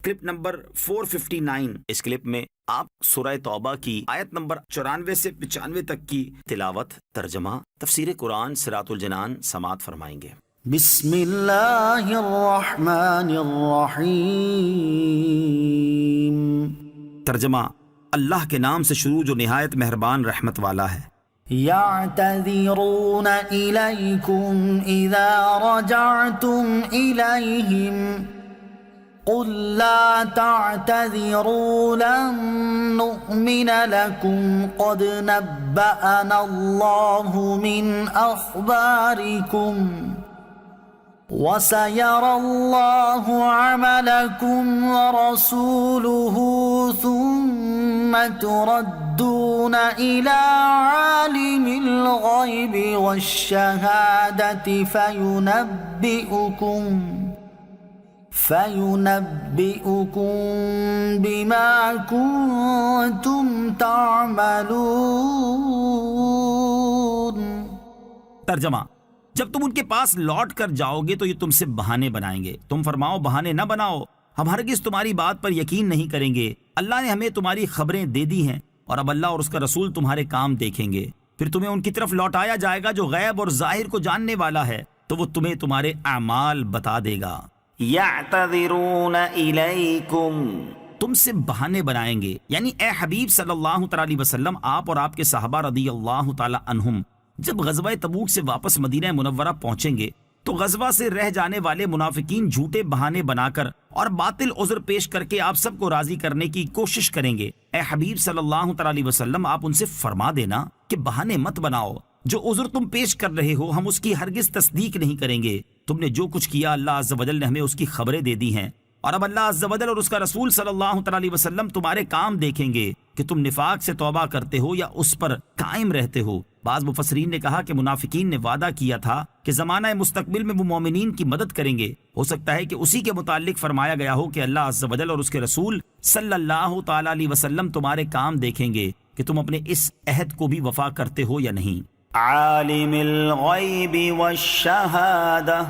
Clip number 459۔ اس clip میں آپ سورہ توبہ کی آیت نمبر 94 سے 95 تک کی تلاوت، ترجمہ، تفسیر قرآن صراط الجنان سماعت فرمائیں گے۔ بسم اللہ الرحمن الرحیم۔ ترجمہ، اللہ کے نام سے شروع جو نہایت مہربان رحمت والا ہے۔ یعتذرون الیکم اذا رجعتم الیہم قل لا تعتذروا لن نؤمن لكم قد نبأنا الله من أخباركم وسيرى الله عملكم ورسوله ثم تردون إلى عالم الغيب والشهادة فَيُنَبِّئُكُم بِمَا كُنتُمْ تَعْمَلُونَ۔ ترجمہ، جب تم ان کے پاس لوٹ کر جاؤ گے تو یہ تم سے بہانے بنائیں گے، تم فرماؤ بہانے نہ بناؤ، ہم ہرگز تمہاری بات پر یقین نہیں کریں گے، اللہ نے ہمیں تمہاری خبریں دے دی ہیں اور اب اللہ اور اس کا رسول تمہارے کام دیکھیں گے، پھر تمہیں ان کی طرف لوٹایا جائے گا جو غیب اور ظاہر کو جاننے والا ہے، تو وہ تمہیں تمہارے اعمال بتا دے گا۔ یعتذرون الیکم، تم سے بہانے بنائیں گے، یعنی اے حبیب صلی اللہ تعالی علیہ وسلم، آپ اور آپ کے صحابہ رضی اللہ تعالی عنہم جب غزوہ تبوک سے واپس مدینہ منورہ پہنچیں گے تو غزوہ سے رہ جانے والے منافقین جھوٹے بہانے بنا کر اور باطل عذر پیش کر کے آپ سب کو راضی کرنے کی کوشش کریں گے۔ اے حبیب صلی اللہ تعالی علیہ وسلم، آپ ان سے فرما دینا کہ بہانے مت بناؤ، جو عذر تم پیش کر رہے ہو ہم اس کی ہرگز تصدیق نہیں کریں گے، تم نے جو کچھ کیا اللہ عز و جل نے ہمیں اس کی خبریں دے دی ہیں، اور اب اللہ عز و جل اور اس کا رسول صلی اللہ تعالی علیہ وسلم تمہارے کام دیکھیں گے کہ تم نفاق سے توبہ کرتے ہو یا اس پر قائم رہتے ہو۔ بعض مفسرین نے کہا کہ منافقین نے وعدہ کیا تھا کہ زمانہ مستقبل میں وہ مومنین کی مدد کریں گے، ہو سکتا ہے کہ اسی کے متعلق فرمایا گیا ہو کہ اللہ عز و جل اور اس کے رسول صلی اللہ تعالی علیہ وسلم تمہارے کام دیکھیں گے کہ تم اپنے اس عہد کو بھی وفا کرتے ہو یا نہیں۔ عالم الغیب والشہادہ،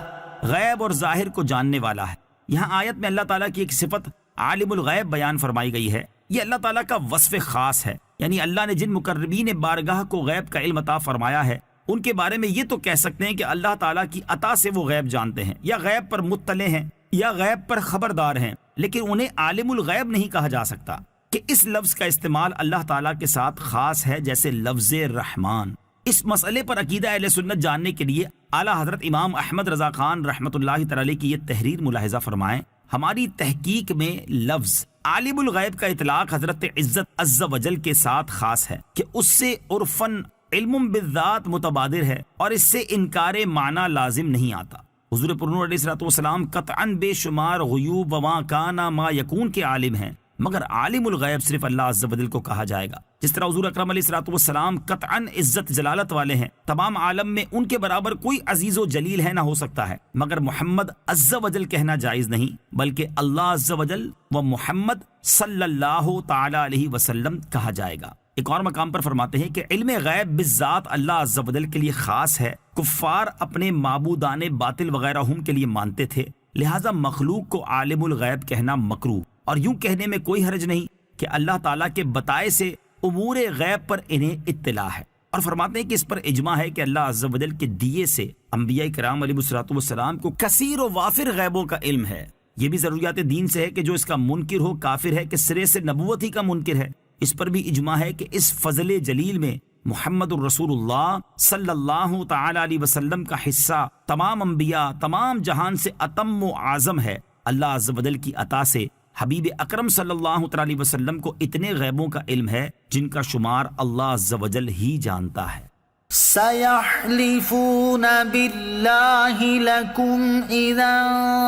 غیب اور ظاہر کو جاننے والا ہے۔ یہاں آیت میں اللہ تعالیٰ کی ایک صفت عالم الغیب بیان فرمائی گئی ہے، یہ اللہ تعالیٰ کا وصف خاص ہے، یعنی اللہ نے جن مقربین بارگاہ کو غیب کا علم عطا فرمایا ہے ان کے بارے میں یہ تو کہہ سکتے ہیں کہ اللہ تعالیٰ کی عطا سے وہ غیب جانتے ہیں یا غیب پر مطلع ہیں یا غیب پر خبردار ہیں، لیکن انہیں عالم الغیب نہیں کہا جا سکتا کہ اس لفظ کا استعمال اللہ تعالیٰ کے ساتھ خاص ہے جیسے لفظ رحمان۔ اس مسئلے پر عقیدہ اہل سنت جاننے کے لیے اعلیٰ حضرت امام احمد رضا خان رحمۃ اللہ تعالی کی یہ تحریر ملاحظہ فرمائیں۔ ہماری تحقیق میں لفظ عالم الغیب کا اطلاق حضرت عزت عز و جل کے ساتھ خاص ہے کہ اس سے عرفاً علم بالذات متبادر ہے اور اس سے انکار معنی لازم نہیں آتا۔ حضور پرنور علیہ الصلوۃ والسلام قطعاً بے شمار غیوب وما کانا ما یکون کے عالم ہیں، مگر عالم الغیب صرف اللہ عز و جل کو کہا جائے گا۔ جس طرح حضور اکرم علیہ الصلوۃ والسلام قطعاً عزت جلالت والے ہیں، تمام عالم میں ان کے برابر کوئی عزیز و جلیل ہے نہ ہو سکتا ہے، مگر محمد عز و جل کہنا جائز نہیں، بلکہ اللہ عز و جل و محمد صلی اللہ تعالی علیہ وسلم کہا جائے گا۔ ایک اور مقام پر فرماتے ہیں کہ علم غیب بالذات اللہ عز و جل کے لیے خاص ہے، کفار اپنے معبودان باطل وغیرہ ہم کے لیے مانتے تھے، لہٰذا مخلوق کو عالم الغیب کہنا مکروہ، اور یوں کہنے میں کوئی حرج نہیں کہ اللہ تعالیٰ کے بتائے سے امور غیب پر انہیں اطلاع ہے، اور فرماتے ہیں کہ اس پر اجماع ہے کہ اللہ عز و جل کے دیے سے انبیاء کرام علیہ الصلوۃ والسلام کو کثیر و وافر غیبوں کا علم ہے۔ یہ بھی ضروریات دین سے ہے کہ جو اس کا منکر ہو کافر ہے کہ سرے سے نبوت ہی کا منکر ہے۔ اس پر بھی اجماع ہے کہ اس فضل جلیل میں محمد الرسول اللہ صلی اللہ تعالی علیہ وسلم کا حصہ تمام انبیاء تمام جہان سے اتم و اعظم ہے۔ اللہ عز و جل کی عطا سے حبیب اکرم صلی اللہ تعالی علیہ وسلم کو اتنے غیبوں کا علم ہے جن کا شمار اللہ عز و جل ہی جانتا ہے۔ سَيَحْلِفُونَ بِاللَّهِ لَكُمْ إِذَا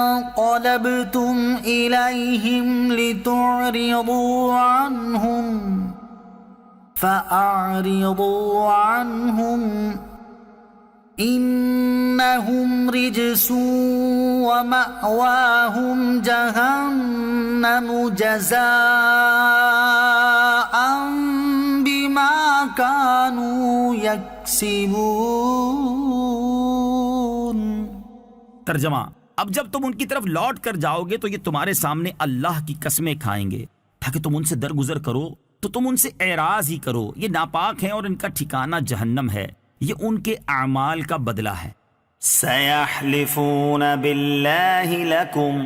انقَلَبْتُمْ إِلَيْهِمْ لِتُعْرِضُوا عَنْهُمْ فَأَعْرِضُوا عَنْهُمْ إِنَّهُمْ رِجْسٌ وَمَأْوَاهُمْ جَهَنَّمُ جَزَاءً بِمَا كَانُوا يَكْسِبُونَ۔ ترجمہ، اب جب تم ان کی طرف لوٹ کر جاؤ گے تو یہ تمہارے سامنے اللہ کی قسمیں کھائیں گے تاکہ تم ان سے درگزر کرو تو تم ان سے اعراض ہی کرو، یہ ناپاک ہیں اور ان کا ٹھکانہ جہنم ہے، یہ ان کے اعمال کا بدلہ ہے۔ سيحلفون بالله لكم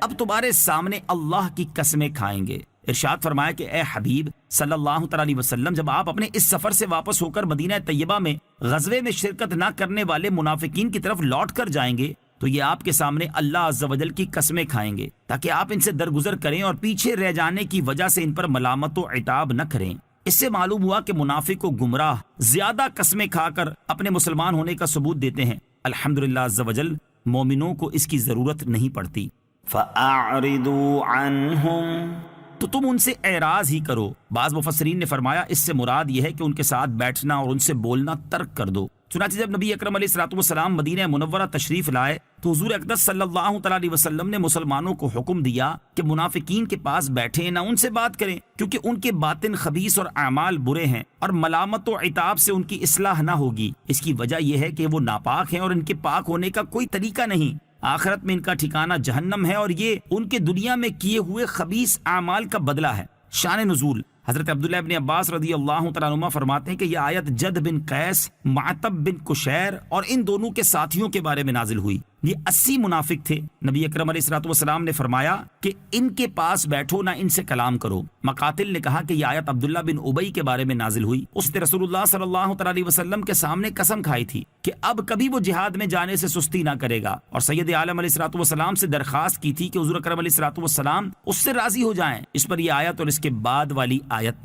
اب تمہارے سامنے اللہ کی قسمیں کھائیں گے۔ ارشاد فرمایا کہ اے حبیب صلی اللہ تعالی علیہ وسلم، جب آپ اپنے اس سفر سے واپس ہو کر مدینہ طیبہ میں غزوے میں شرکت نہ کرنے والے منافقین کی طرف لوٹ کر جائیں گے تو یہ آپ کے سامنے اللہ عز و جل کی قسمیں کھائیں گے تاکہ آپ ان سے درگزر کریں اور پیچھے رہ جانے کی وجہ سے ان پر ملامت و عتاب نہ کریں۔ اس سے معلوم ہوا کہ منافق و گمراہ زیادہ قسمیں کھا کر اپنے مسلمان ہونے کا ثبوت دیتے ہیں۔ الحمدللہ عز و جل مومنوں کو اس کی ضرورت نہیں پڑتی۔ فأعرضوا عنهم تو تم ان سے اعراض ہی کرو۔ بعض مفسرین نے فرمایا اس سے مراد یہ ہے کہ ان کے ساتھ بیٹھنا اور ان سے بولنا ترک کر دو۔ چنانچہ جب نبی اکرم علیہ الصلوۃ والسلام مدینہ منورہ تشریف لائے تو حضور اقدس صلی اللہ تعالی علیہ وسلم نے مسلمانوں کو حکم دیا کہ منافقین کے پاس بیٹھیں، نہ ان سے بات کریں، کیونکہ ان کے باطن خبیث اور اعمال برے ہیں اور ملامت و عتاب سے ان کی اصلاح نہ ہوگی۔ اس کی وجہ یہ ہے کہ وہ ناپاک ہیں اور ان کے پاک ہونے کا کوئی طریقہ نہیں۔ آخرت میں ان کا ٹھکانہ جہنم ہے اور یہ ان کے دنیا میں کیے ہوئے خبیث اعمال کا بدلہ ہے۔ شان نزول، حضرت عبداللہ ابن عباس رضی اللہ تعالیٰ عنہ فرماتے ہیں کہ یہ آیت جد بن قیس، معتب بن کشیر اور ان دونوں کے ساتھیوں کے بارے میں نازل ہوئی۔ یہ 80 منافق تھے۔ نبی اکرم علیہ الصلوۃ والسلام نے فرمایا کہ ان کے پاس بیٹھو، نہ ان سے کلام کرو۔ مقاتل نے کہا کہ یہ آیت عبداللہ بن ابی کے بارے میں نازل ہوئی۔ اس نے رسول اللہ صلی اللہ تعالی علیہ وسلم کے سامنے قسم کھائی تھی کہ اب کبھی وہ جہاد میں جانے سے سستی نہ کرے گا، اور سید عالم علیہ الصلوۃ والسلام سے درخواست کی تھی کہ حضور اکرم علیہ الصلوۃ والسلام اس سے راضی ہو جائیں۔ اس پر یہ آیت اور اس کے بعد والی آیت